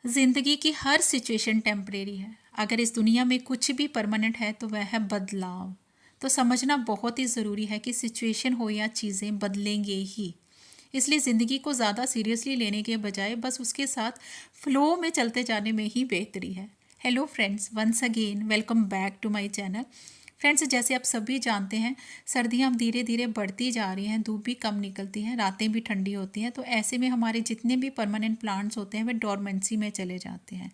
ज़िंदगी की हर situation temporary है। अगर इस दुनिया में कुछ भी परमानेंट है तो वह है बदलाव। तो समझना बहुत ही ज़रूरी है कि सिचुएशन हो या चीज़ें बदलेंगे ही। इसलिए ज़िंदगी को ज़्यादा सीरियसली लेने के बजाय बस उसके साथ फ्लो में चलते जाने में ही बेहतरी है। Hello friends, once again welcome back to my channel. Friends, जैसे आप सभी जानते हैं, सर्दियाँ अब धीरे धीरे बढ़ती जा रही हैं, धूप भी कम निकलती है, रातें भी ठंडी होती हैं। तो ऐसे में हमारे जितने भी परमानेंट प्लांट्स होते हैं वे डोरमेंसी में चले जाते हैं।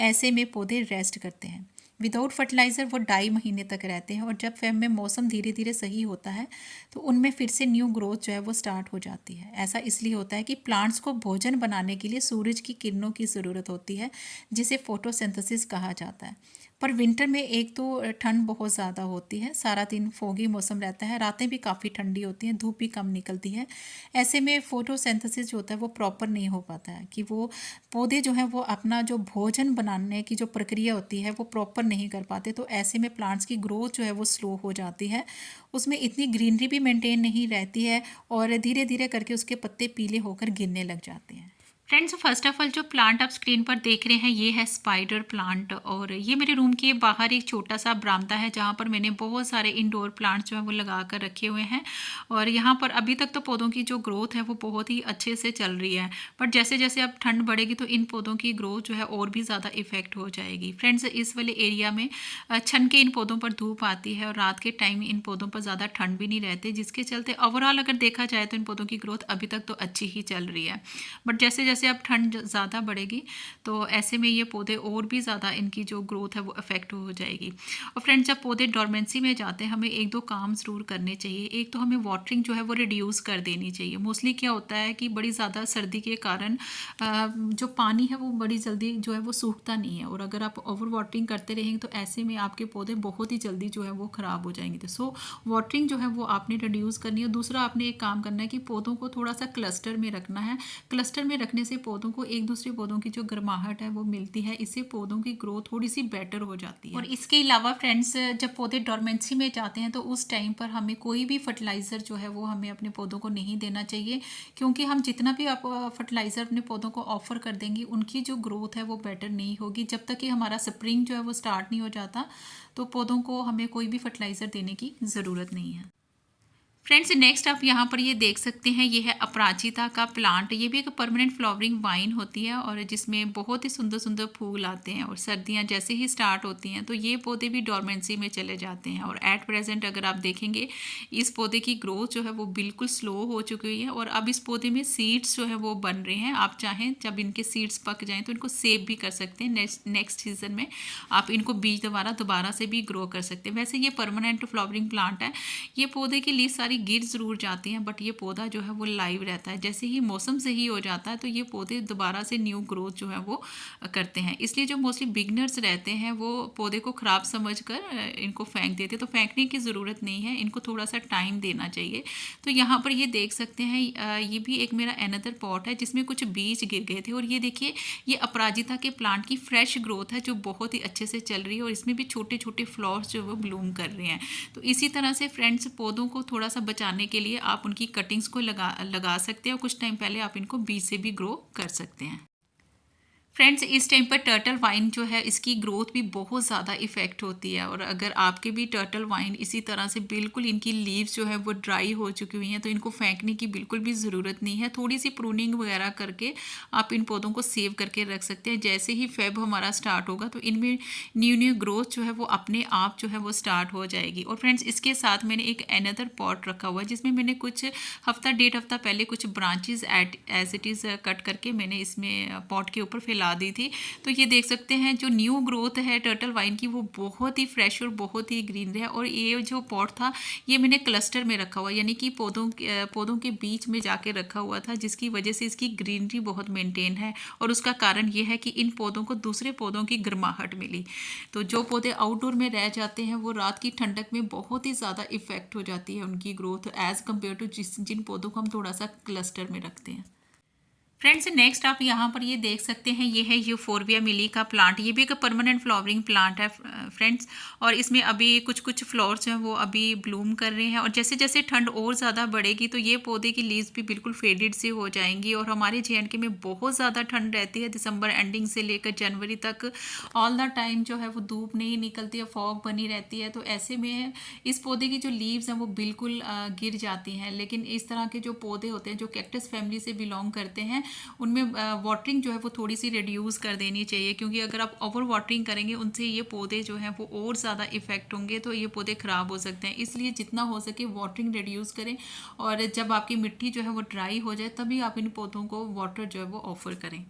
ऐसे में पौधे रेस्ट करते हैं। विदाउट फर्टिलाइज़र वो 2.5 महीने तक रहते हैं, और जब फेब में मौसम धीरे धीरे सही होता है तो उनमें फिर से न्यू ग्रोथ जो है वो स्टार्ट हो जाती है। ऐसा इसलिए होता है कि प्लांट्स को भोजन बनाने के लिए सूरज की किरणों की ज़रूरत होती है, जिसे फोटोसिंथेसिस कहा जाता है। पर विंटर में एक तो ठंड बहुत ज़्यादा होती है, सारा दिन फोगी मौसम रहता है, रातें भी काफ़ी ठंडी होती हैं, धूप भी कम निकलती है। ऐसे में फोटोसिंथेसिस जो होता है वो प्रॉपर नहीं हो पाता है, कि वो पौधे जो हैं वो अपना जो भोजन बनाने की जो प्रक्रिया होती है वो प्रॉपर नहीं कर पाते। तो ऐसे में प्लांट्स की ग्रोथ जो है वो स्लो हो जाती है, उसमें इतनी ग्रीनरी भी मेंटेन नहीं रहती है, और धीरे धीरे करके उसके पत्ते पीले होकर गिरने लग जाते हैं। फ्रेंड्स, फर्स्ट ऑफ ऑल जो प्लांट आप स्क्रीन पर देख रहे हैं ये है स्पाइडर प्लांट, और ये मेरे रूम के बाहर एक छोटा सा बरामदा है जहाँ पर मैंने बहुत सारे इंडोर प्लांट्स जो है वो लगा कर रखे हुए हैं। और यहाँ पर अभी तक तो पौधों की जो ग्रोथ है वो बहुत ही अच्छे से चल रही है, बट जैसे जैसे अब ठंड बढ़ेगी तो इन पौधों की ग्रोथ जो है और भी ज़्यादा इफेक्ट हो जाएगी। फ्रेंड्स, इस वाले एरिया में छन के इन पौधों पर धूप आती है, और रात के टाइम इन पौधों पर ज़्यादा ठंड भी नहीं रहती, जिसके चलते ओवरऑल अगर देखा जाए तो इन पौधों की ग्रोथ अभी तक तो अच्छी ही चल रही है। बट जैसे जैसे अब ठंड ज़्यादा बढ़ेगी तो ऐसे में ये पौधे और भी ज़्यादा इनकी जो ग्रोथ है वो अफेक्ट हो जाएगी। और फ्रेंड्स, जब पौधे डोरमेंसी में जाते हैं हमें एक दो काम ज़रूर करने चाहिए। एक तो हमें वाटरिंग जो है वो रिड्यूस कर देनी चाहिए। मोस्टली क्या होता है कि बड़ी ज़्यादा सर्दी के कारण जो पानी है वो बड़ी जल्दी जो है वो सूखता नहीं है, और अगर आप ओवर वाटरिंग करते रहेंगे तो ऐसे में आपके पौधे बहुत ही जल्दी जो है वो ख़राब हो जाएंगे। तो सो वाटरिंग जो है वो आपने रिड्यूस करनी है। दूसरा, आपने एक काम करना है कि पौधों को थोड़ा सा क्लस्टर में रखना है। क्लस्टर में रखने से पौधों को एक दूसरे पौधों की जो गर्माहट है वो मिलती है, इससे पौधों की ग्रोथ थोड़ी सी बेटर हो जाती है। और इसके अलावा फ्रेंड्स, जब पौधे डोरमेंसी में जाते हैं तो उस टाइम पर हमें कोई भी फर्टिलाइज़र जो है वो हमें अपने पौधों को नहीं देना चाहिए, क्योंकि हम जितना भी आप फर्टिलाइज़र अपने पौधों को ऑफर कर देंगे उनकी जो ग्रोथ है वो बेटर नहीं होगी। जब तक कि हमारा स्प्रिंग जो है वो स्टार्ट नहीं हो जाता तो पौधों को हमें कोई भी फर्टिलाइज़र देने की ज़रूरत नहीं है। फ्रेंड्स, नेक्स्ट आप यहाँ पर ये देख सकते हैं, ये है अपराजिता का प्लांट। ये भी एक परमानेंट फ्लावरिंग वाइन होती है, और जिसमें बहुत ही सुंदर सुंदर फूल आते हैं, और सर्दियाँ जैसे ही स्टार्ट होती हैं तो ये पौधे भी डोरमेंसी में चले जाते हैं। और एट प्रेजेंट अगर आप देखेंगे इस पौधे की ग्रोथ जो है वो बिल्कुल स्लो हो चुकी हुई है, और अब इस पौधे में सीड्स जो है वो बन रहे हैं। आप चाहें जब इनके सीड्स पक जाएँ तो इनको सेव भी कर सकते हैं। नेक्स्ट सीजन में आप इनको बीज दोबारा से भी ग्रो कर सकते हैं। वैसे ये परमानेंट फ्लावरिंग प्लांट है। ये पौधे की लीफ सारी गिर ज़रूर जाती हैं, बट ये पौधा जो है वो लाइव रहता है। जैसे ही मौसम सही हो जाता है तो ये पौधे दोबारा से न्यू ग्रोथ जो है वो करते हैं। इसलिए जो मोस्टली बिगनर्स रहते हैं वो पौधे को ख़राब समझकर इनको फेंक देते हैं, तो फेंकने की ज़रूरत नहीं है, इनको थोड़ा सा टाइम देना चाहिए। तो यहाँ पर ये देख सकते हैं, ये भी एक मेरा अनदर पॉट है जिसमें कुछ बीज गिर गए थे, और ये देखिए ये अपराजिता के प्लांट की फ्रेश ग्रोथ है जो बहुत ही अच्छे से चल रही है, और इसमें भी छोटे छोटे फ्लावर्स जो है वो ब्लूम कर रहे हैं। तो इसी तरह से फ्रेंड्स, पौधों को थोड़ा सा बचाने के लिए आप उनकी कटिंग्स को लगा सकते हैं, और कुछ टाइम पहले आप इनको बीज से भी ग्रो कर सकते हैं। फ्रेंड्स, इस टाइम पर टर्टल वाइन जो है इसकी ग्रोथ भी बहुत ज़्यादा इफेक्ट होती है, और अगर आपके भी टर्टल वाइन इसी तरह से बिल्कुल इनकी लीव्स जो है वो ड्राई हो चुकी हुई हैं तो इनको फेंकने की बिल्कुल भी ज़रूरत नहीं है। थोड़ी सी प्रूनिंग वगैरह करके आप इन पौधों को सेव करके रख सकते हैं। जैसे ही फेब हमारा स्टार्ट होगा तो इनमें न्यू ग्रोथ जो है वो अपने आप जो है वो स्टार्ट हो जाएगी। और फ्रेंड्स, इसके साथ मैंने एक अनदर पॉट रखा हुआ है जिसमें मैंने कुछ डेढ़ हफ्ता पहले कुछ branches as it is cut करके मैंने इसमें पॉट के ऊपर फैला दी थी। तो ये देख सकते हैं जो न्यू ग्रोथ है टर्टल वाइन की वो बहुत ही फ्रेश और बहुत ही ग्रीन है। और ये जो पॉट था ये मैंने क्लस्टर में रखा हुआ, यानी कि पौधों के बीच में जाके रखा हुआ था, जिसकी वजह से इसकी ग्रीनरी बहुत मेंटेन है। और उसका कारण ये है कि इन पौधों को दूसरे पौधों की गर्माहट मिली। तो जो पौधे आउटडोर में रह जाते हैं वो रात की ठंडक में बहुत ही ज़्यादा इफेक्ट हो जाती है उनकी ग्रोथ एज़ कम्पेयर टू जिन पौधों को हम थोड़ा सा क्लस्टर में रखते हैं। फ्रेंड्स नेक्स्ट आप यहाँ पर ये देख सकते हैं, ये है यूफोरबिया मिली का प्लांट। ये भी एक परमानेंट फ्लावरिंग प्लांट है फ्रेंड्स, और इसमें अभी कुछ कुछ फ्लावर्स हैं वो अभी ब्लूम कर रहे हैं। और जैसे जैसे ठंड और ज़्यादा बढ़ेगी तो ये पौधे की लीव्स भी बिल्कुल फेडेड सी हो जाएंगी। और हमारे JNK में बहुत ज़्यादा ठंड रहती है, दिसंबर एंडिंग से लेकर जनवरी तक ऑल द टाइम जो है वो धूप नहीं निकलती है, फॉग बनी रहती है। तो ऐसे में इस पौधे की जो लीव्स हैं वो बिल्कुल गिर जाती हैं। लेकिन इस तरह के जो पौधे होते हैं जो कैक्टस फैमिली से बिलोंग करते हैं, उनमें वाटरिंग जो है वो थोड़ी सी रिड्यूस कर देनी चाहिए, क्योंकि अगर आप ओवर वाटरिंग करेंगे उनसे ये पौधे जो हैं वो और ज़्यादा इफेक्ट होंगे, तो ये पौधे ख़राब हो सकते हैं। इसलिए जितना हो सके वाटरिंग रिड्यूस करें, और जब आपकी मिट्टी जो है वो ड्राई हो जाए तभी आप इन पौधों को वाटर जो है वो ऑफर करें।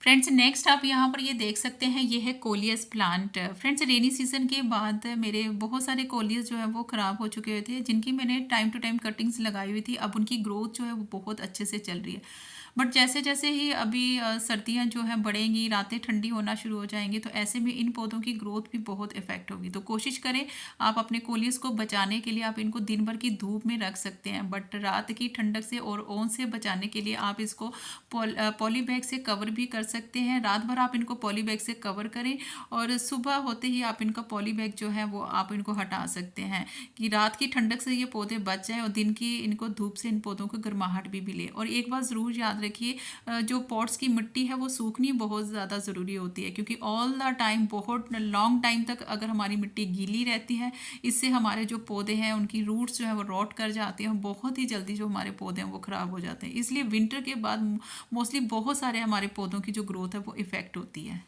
फ्रेंड्स नेक्स्ट आप यहाँ पर ये देख सकते हैं, ये है coleus plant. Friends rainy season के बाद मेरे बहुत सारे कोलियस जो है वो ख़राब हो चुके हुए थे, जिनकी मैंने टाइम टू टाइम कटिंग्स लगाई हुई थी। अब उनकी ग्रोथ जो है वो बहुत अच्छे से चल रही है। बट जैसे जैसे ही अभी सर्दियाँ जो हैं बढ़ेंगी, रातें ठंडी होना शुरू हो जाएंगी, तो ऐसे में इन पौधों की ग्रोथ भी बहुत इफेक्ट होगी। तो कोशिश करें आप अपने कोलियस को बचाने के लिए आप इनको दिन भर की धूप में रख सकते हैं, बट रात की ठंडक से और ओन से बचाने के लिए आप इसको पॉली बैग से कवर भी कर सकते हैं। रात भर आप इनको पॉली बैग से कवर करें, और सुबह होते ही आप इनका पॉली बैग जो है वो आप इनको हटा सकते हैं, कि रात की ठंडक से ये पौधे बच जाएं और दिन की इनको धूप से इन पौधों को गर्माहट भी मिले। और एक बात ज़रूर याद रखिए, जो पॉट्स की मिट्टी है वो सूखनी बहुत ज़्यादा ज़रूरी होती है, क्योंकि ऑल द टाइम बहुत लॉन्ग टाइम तक अगर हमारी मिट्टी गीली रहती है, इससे हमारे जो पौधे हैं उनकी रूट्स जो है वो रॉट कर जाती हैं, बहुत ही जल्दी जो हमारे पौधे हैं वो ख़राब हो जाते हैं। इसलिए विंटर के बाद मोस्टली बहुत सारे हमारे पौधों की जो ग्रोथ है वो इफ़ेक्ट होती है।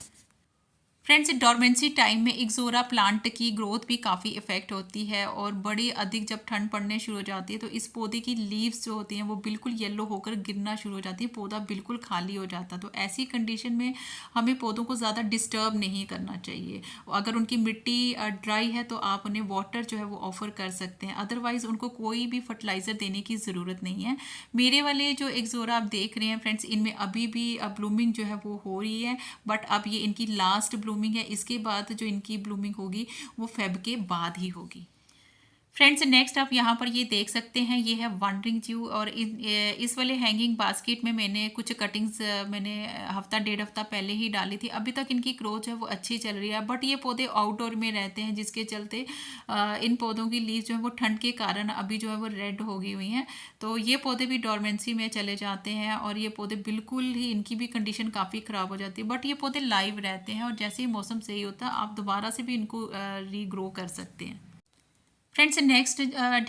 फ्रेंड्स डोरमेंसी टाइम में इक्सोरा प्लांट की ग्रोथ भी काफ़ी इफेक्ट होती है, और बड़ी अधिक जब ठंड पड़ने शुरू हो जाती है तो इस पौधे की लीव्स जो होती हैं वो बिल्कुल येलो होकर गिरना शुरू हो जाती है, पौधा बिल्कुल खाली हो जाता है। तो ऐसी कंडीशन में हमें पौधों को ज़्यादा डिस्टर्ब नहीं करना चाहिए। अगर उनकी मिट्टी ड्राई है तो आप उन्हें वाटर जो है वो ऑफर कर सकते हैं, अदरवाइज़ उनको कोई भी फर्टिलाइज़र देने की ज़रूरत नहीं है। मेरे वाले जो इक्सोरा आप देख रहे हैं फ्रेंड्स, इनमें अभी भी ब्लूमिंग जो है वो हो रही है, बट अब ये इनकी लास्ट ब्लूमिंग है। इसके बाद जो इनकी ब्लूमिंग होगी वो फेब के बाद ही होगी। फ्रेंड्स नेक्स्ट आप यहाँ पर ये देख सकते हैं, ये है वंडरिंग ड्यू। और इस वाले हैंगिंग बास्केट में मैंने कुछ कटिंग्स मैंने हफ्ता डेढ़ हफ्ता पहले ही डाली थी। अभी तक इनकी ग्रोथ है वो अच्छी चल रही है, बट ये पौधे आउटडोर में रहते हैं, जिसके चलते इन पौधों की लीव जो है वो ठंड के कारण अभी जो है वो रेड हो गई हुई हैं। तो ये पौधे भी डोरमेंसी में चले जाते हैं, और ये पौधे बिल्कुल ही इनकी भी कंडीशन काफ़ी ख़राब हो जाती है। बट ये पौधे लाइव रहते हैं, और जैसे ही मौसम सही होता है आप दोबारा से भी इनको रीग्रो कर सकते हैं। फ्रेंड्स नेक्स्ट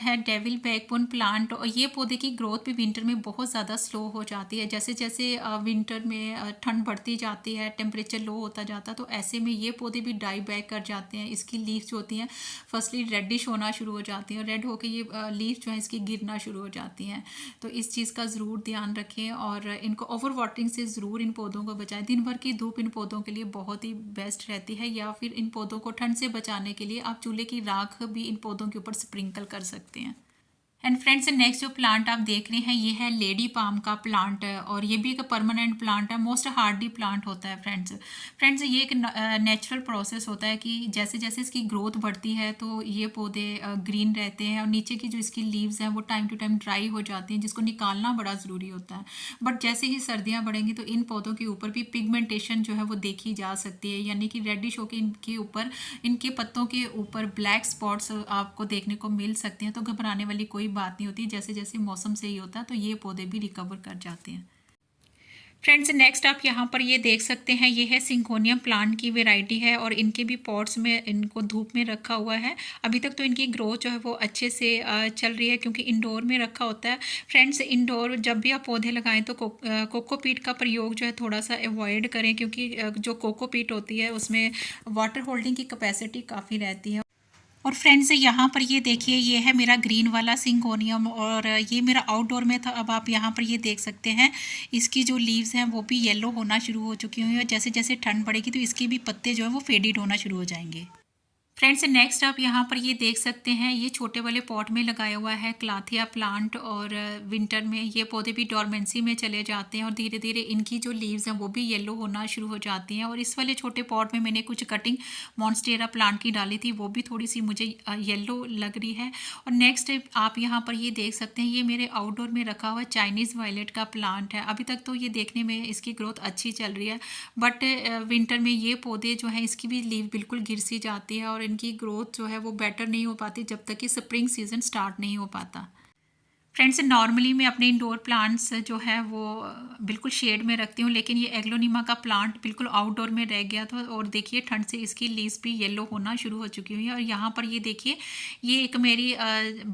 है डेविल बैकबोन प्लांट। और ये पौधे की ग्रोथ भी विंटर में बहुत ज़्यादा स्लो हो जाती है। जैसे जैसे विंटर में ठंड बढ़ती जाती है, टेम्परेचर लो होता जाता है, तो ऐसे में ये पौधे भी डाई बैक कर जाते हैं। इसकी लीव्स जो होती हैं फर्स्टली रेडिश होना शुरू हो जाती हैं, और रेड होकर ये लीव्स जो है इसकी गिरना शुरू हो जाती हैं। तो इस चीज़ का ज़रूर ध्यान रखें, और इनको ओवर वाटरिंग से ज़रूर इन पौधों को बचाएं। दिन भर की धूप इन पौधों के लिए बहुत ही बेस्ट रहती है, या फिर इन पौधों को ठंड से बचाने के लिए आप चूल्हे की राख भी इन पौधों के ऊपर स्प्रिंकल कर सकते हैं। एंड फ्रेंड्स नेक्स्ट जो प्लांट आप देख रहे हैं, ये है लेडी पाम का प्लांट है, और ये भी एक परमानेंट प्लांट है, मोस्ट हार्डी प्लांट होता है। फ्रेंड्स ये एक नेचुरल प्रोसेस होता है कि जैसे जैसे इसकी ग्रोथ बढ़ती है तो ये पौधे ग्रीन रहते हैं, और नीचे की जो इसकी लीव्स हैं वो टाइम टू टाइम ड्राई हो जाती हैं, जिसको निकालना बड़ा ज़रूरी होता है। बट जैसे ही सर्दियाँ बढ़ेंगी तो इन पौधों के ऊपर भी पिगमेंटेशन जो है वो देखी जा सकती है, यानी कि रेडिश होकर इनके ऊपर, इनके पत्तों के ऊपर ब्लैक स्पॉट्स आपको देखने को मिल सकते हैं। तो घबराने वाली कोई बात नहीं होती, जैसे जैसे मौसम सही होता है तो ये पौधे भी रिकवर कर जाते हैं। फ्रेंड्स नेक्स्ट आप यहाँ पर ये देख सकते हैं, ये है सिंगोनियम प्लांट की वैरायटी है, और इनके भी पॉट्स में इनको धूप में रखा हुआ है। अभी तक तो इनकी ग्रोथ जो है वो अच्छे से चल रही है, क्योंकि इंडोर में रखा होता है। फ्रेंड्स इंडोर जब भी आप पौधे लगाएं तो कोकोपीट का प्रयोग जो है थोड़ा सा अवॉइड करें, क्योंकि जो कोकोपीट होती है उसमें वाटर होल्डिंग की कैपेसिटी काफ़ी रहती है। और फ्रेंड्स यहाँ पर ये देखिए, ये है मेरा ग्रीन वाला सिंगोनियम, और ये मेरा आउटडोर में था। अब आप यहाँ पर ये देख सकते हैं, इसकी जो लीव्स हैं वो भी येलो होना शुरू हो चुकी हुई हैं, और जैसे जैसे ठंड बढ़ेगी तो इसके भी पत्ते जो है वो फेडेड होना शुरू हो जाएंगे। फ्रेंड्स नेक्स्ट आप यहाँ पर ये देख सकते हैं, ये छोटे वाले पॉट में लगाया हुआ है क्लाथिया प्लांट। और विंटर में ये पौधे भी डोरमेंसी में चले जाते हैं और धीरे धीरे इनकी जो लीव्स हैं वो भी येलो होना शुरू हो जाती हैं। और इस वाले छोटे पॉट में मैंने कुछ कटिंग मॉन्स्टेरा प्लांट की डाली थी, वो भी थोड़ी सी मुझे येलो लग रही है। और नेक्स्ट आप यहाँ पर ये देख सकते हैं, ये मेरे आउटडोर में रखा हुआ चाइनीज़ वायलेट का प्लांट है। अभी तक तो ये देखने में इसकी ग्रोथ अच्छी चल रही है, बट विंटर में ये पौधे जो हैं इसकी भी लीव बिल्कुल गिर सी जाती है और इनकी ग्रोथ जो है वो बेटर नहीं हो पाती जब तक कि स्प्रिंग सीजन स्टार्ट नहीं हो पाता। फ्रेंड्स नॉर्मली मैं अपने इंडोर प्लांट्स जो है वो बिल्कुल शेड में रखती हूँ, लेकिन ये एग्लोनिमा का प्लांट बिल्कुल आउटडोर में रह गया था और देखिए ठंड से इसकी लीव्स भी येलो होना शुरू हो चुकी हुई है। और यहाँ पर ये देखिए, ये एक मेरी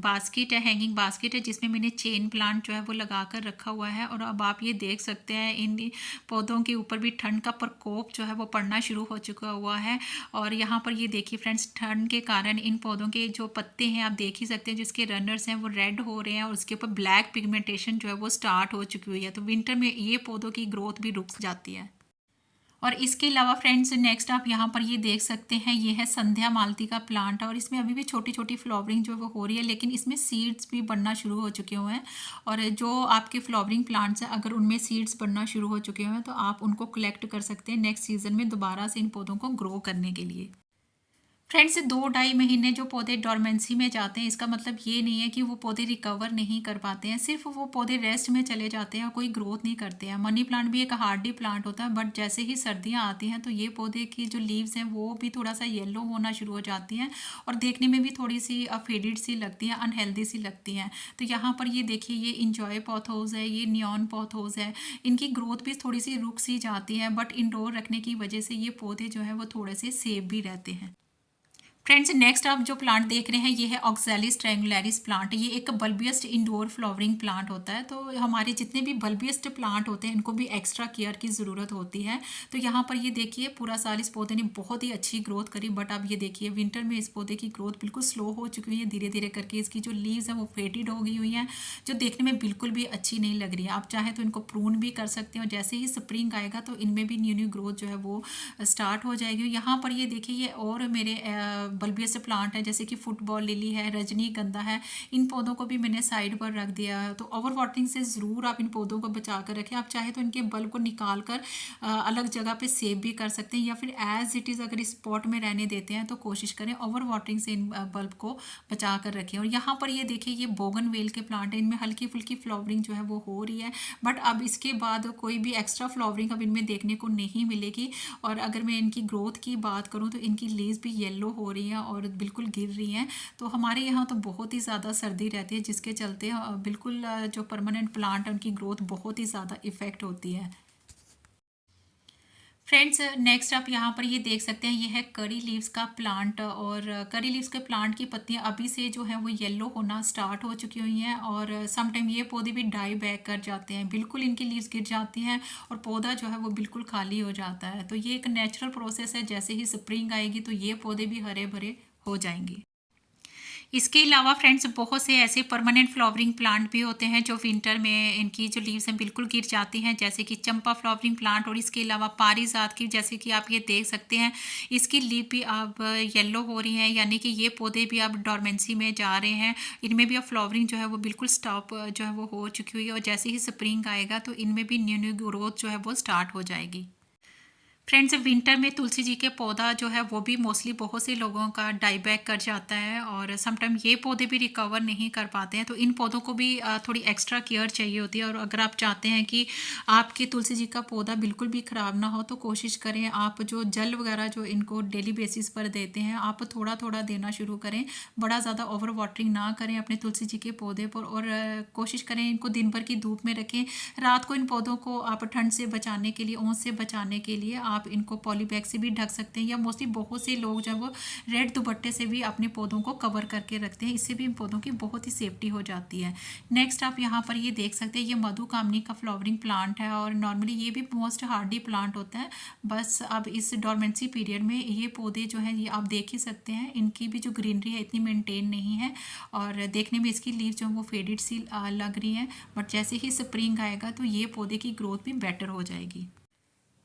बास्केट है, हैंगिंग बास्केट है, जिसमें मैंने चेन प्लांट जो है वो लगा कर रखा हुआ है। और अब आप ये देख सकते हैं इन पौधों के ऊपर भी ठंड का प्रकोप जो है वो पड़ना शुरू हो चुका हुआ है। और यहाँ पर ये देखिए फ्रेंड्स, ठंड के कारण इन पौधों के जो पत्ते हैं आप देख ही सकते हैं, जिसके रनर्स हैं वो रेड हो रहे हैं और उसके ऊपर ब्लैक पिगमेंटेशन जो है वो स्टार्ट हो चुकी हुई है। तो विंटर में ये पौधों की ग्रोथ भी रुक जाती है। और इसके अलावा फ्रेंड्स नेक्स्ट आप यहाँ पर ये देख सकते हैं, ये है संध्या मालती का प्लांट और इसमें अभी भी छोटी छोटी फ्लावरिंग जो है वो हो रही है, लेकिन इसमें सीड्स भी बनना शुरू हो चुके हुए हैं। और जो आपके फ्लावरिंग प्लांट्स हैं, अगर उनमें सीड्स बनना शुरू हो चुके हुए हैं तो आप उनको कलेक्ट कर सकते हैं नेक्स्ट सीजन में दोबारा से इन पौधों को ग्रो करने के लिए। फ्रेंड्स 2-2.5 महीने जो पौधे डोरमेंसी में जाते हैं, इसका मतलब ये नहीं है कि वो पौधे रिकवर नहीं कर पाते हैं, सिर्फ वो पौधे रेस्ट में चले जाते हैं और कोई ग्रोथ नहीं करते हैं। मनी प्लांट भी एक हार्डी प्लांट होता है, बट जैसे ही सर्दियां आती हैं तो ये पौधे की जो लीव्स हैं वो भी थोड़ा सा येलो होना शुरू हो जाती हैं और देखने में भी थोड़ी सी फेडेड सी लगती हैं, अनहेल्दी सी लगती हैं। तो यहाँ पर ये देखिए, ये इंजॉय पॉथोज है, ये नियॉन पॉथोज है, इनकी ग्रोथ भी थोड़ी सी रुक सी जाती है, बट इंडोर रखने की वजह से ये पौधे जो है वो थोड़े से सेफ भी रहते हैं। फ्रेंड्स नेक्स्ट आप जो प्लांट देख रहे हैं, ये है ऑक्सैलिस ट्रायंगुलरिस प्लांट। ये एक बल्बियस्ट इंडोर फ्लावरिंग प्लांट होता है। तो हमारे जितने भी बल्बियस्ट प्लांट होते हैं इनको भी एक्स्ट्रा केयर की ज़रूरत होती है। तो यहाँ पर ये देखिए, पूरा साल इस पौधे ने बहुत ही अच्छी ग्रोथ करी, बट अब ये देखिए विंटर में इस पौधे की ग्रोथ बिल्कुल स्लो हो चुकी हुई है। धीरे धीरे करके इसकी जो लीव्स हैं वो फेडेड हो गई हुई हैं, जो देखने में बिल्कुल भी अच्छी नहीं लग रही है। आप चाहें तो इनको प्रून भी कर सकते हैं और जैसे ही स्प्रिंग आएगा तो इनमें भी न्यू न्यू ग्रोथ जो है वो स्टार्ट हो जाएगी। यहाँ पर ये देखिए, ये और मेरे बल्बियस प्लांट है, जैसे कि फुटबॉल लिली है, रजनीगंधा है, इन पौधों को भी मैंने साइड पर रख दिया है। तो ओवर वाटरिंग से ज़रूर आप इन पौधों को बचा कर रखें। आप चाहे तो इनके बल्ब को निकाल कर अलग जगह पे सेव भी कर सकते हैं, या फिर एज इट इज़ अगर इस पॉट में रहने देते हैं तो कोशिश करें ओवर वाटरिंग से इन बल्ब को बचा कर रखें। और यहाँ पर ये देखिए, ये बोगनवेल के प्लांट है, इनमें हल्की फुल्की फ्लावरिंग जो है वो हो रही है, बट अब इसके बाद कोई भी एक्स्ट्रा फ्लावरिंग अब इनमें देखने को नहीं मिलेगी। और अगर मैं इनकी ग्रोथ की बात करूँ तो इनकी लीव्स भी येलो हो रही हैं और बिल्कुल गिर रही हैं। तो हमारे यहाँ तो बहुत ही ज़्यादा सर्दी रहती है, जिसके चलते बिल्कुल जो परमानेंट प्लांट है उनकी ग्रोथ बहुत ही ज़्यादा इफ़ेक्ट होती है। फ्रेंड्स नेक्स्ट आप यहाँ पर ये देख सकते हैं, ये है करी लीव्स का प्लांट। और करी लीव्स के प्लांट की पत्तियाँ अभी से जो है वो येलो होना स्टार्ट हो चुकी हुई हैं और समटाइम ये पौधे भी डाई बैक कर जाते हैं, बिल्कुल इनकी लीव्स गिर जाती हैं और पौधा जो है वो बिल्कुल खाली हो जाता है। तो ये एक नेचुरल प्रोसेस है, जैसे ही स्प्रिंग आएगी तो ये पौधे भी हरे भरे हो जाएंगे। इसके अलावा फ्रेंड्स बहुत से ऐसे परमानेंट फ्लावरिंग प्लांट भी होते हैं जो विंटर में इनकी जो लीव्स हैं बिल्कुल गिर जाती हैं, जैसे कि चंपा फ्लावरिंग प्लांट। और इसके अलावा पारिजात की, जैसे कि आप ये देख सकते हैं, इसकी लीव भी अब येलो हो रही हैं, यानी कि ये पौधे भी अब डोरमेंसी में जा रहे हैं। इनमें भी अब फ्लावरिंग जो है वो बिल्कुल स्टॉप जो है वो हो चुकी हुई है और जैसे ही स्प्रिंग आएगा तो इनमें भी न्यू न्यू ग्रोथ जो है वो स्टार्ट हो जाएगी। फ्रेंड्स विंटर में तुलसी जी के पौधा जो है वो भी मोस्टली बहुत से लोगों का डाई बैक कर जाता है और समटाइम ये पौधे भी रिकवर नहीं कर पाते हैं। तो इन पौधों को भी थोड़ी एक्स्ट्रा केयर चाहिए होती है। और अगर आप चाहते हैं कि आपके तुलसी जी का पौधा बिल्कुल भी ख़राब ना हो तो कोशिश करें, आप जो जल वगैरह जो इनको डेली बेसिस पर देते हैं आप थोड़ा थोड़ा देना शुरू करें, बड़ा ज़्यादा ओवर वाटरिंग ना करें अपने तुलसी जी के पौधे पर। और कोशिश करें इनको दिन भर की धूप में रखें। रात को इन पौधों को आप ठंड से बचाने के लिए, ओस से बचाने के लिए आप इनको पॉलीबैग से भी ढक सकते हैं, या मोस्टली बहुत से लोग जो है वो रेड दुपट्टे से भी अपने पौधों को कवर करके रखते हैं। इससे भी इन पौधों की बहुत ही सेफ्टी हो जाती है। नेक्स्ट आप यहाँ पर ये देख सकते हैं, ये मधुकामनी का फ्लावरिंग प्लांट है और नॉर्मली ये भी मोस्ट हार्डी प्लांट होता है। बस अब इस डोरमेंसी पीरियड में ये पौधे जो हैं ये आप देख ही सकते हैं, इनकी भी जो ग्रीनरी है इतनी मेंटेन नहीं है और देखने में इसकी लीव जो है वो फेडेड सी लग रही है। बट जैसे ही स्प्रिंग आएगा तो ये पौधे की ग्रोथ भी बेटर हो जाएगी।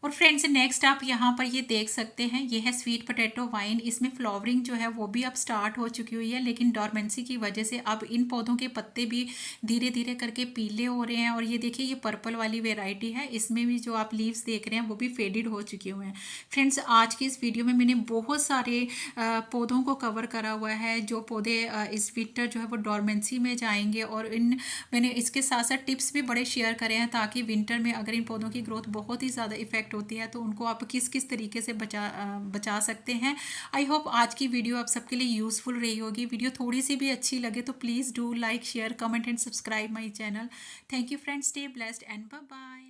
और फ्रेंड्स नेक्स्ट आप यहाँ पर ये देख सकते हैं, ये है स्वीट पोटैटो वाइन। इसमें फ्लावरिंग जो है वो भी अब स्टार्ट हो चुकी हुई है, लेकिन डोरमेंसी की वजह से अब इन पौधों के पत्ते भी धीरे धीरे करके पीले हो रहे हैं। और ये देखिए, ये पर्पल वाली वेराइटी है, इसमें भी जो आप लीव्स देख रहे हैं वो भी फेडेड हो चुके हुए हैं। फ्रेंड्स आज की इस वीडियो में मैंने बहुत सारे पौधों को कवर करा हुआ है, जो पौधे इस विंटर जो है वो डोरमेंसी में जाएंगे। और मैंने इसके साथ साथ टिप्स भी बड़े शेयर करे हैं, ताकि विंटर में अगर इन पौधों की ग्रोथ बहुत ही ज़्यादा इफेक्ट होती है तो उनको आप किस किस तरीके से बचा सकते हैं। आई होप आज की वीडियो आप सबके लिए यूज़फुल रही होगी। वीडियो थोड़ी सी भी अच्छी लगे तो please do like share comment and subscribe my channel. Thank you friends, stay blessed and bye bye.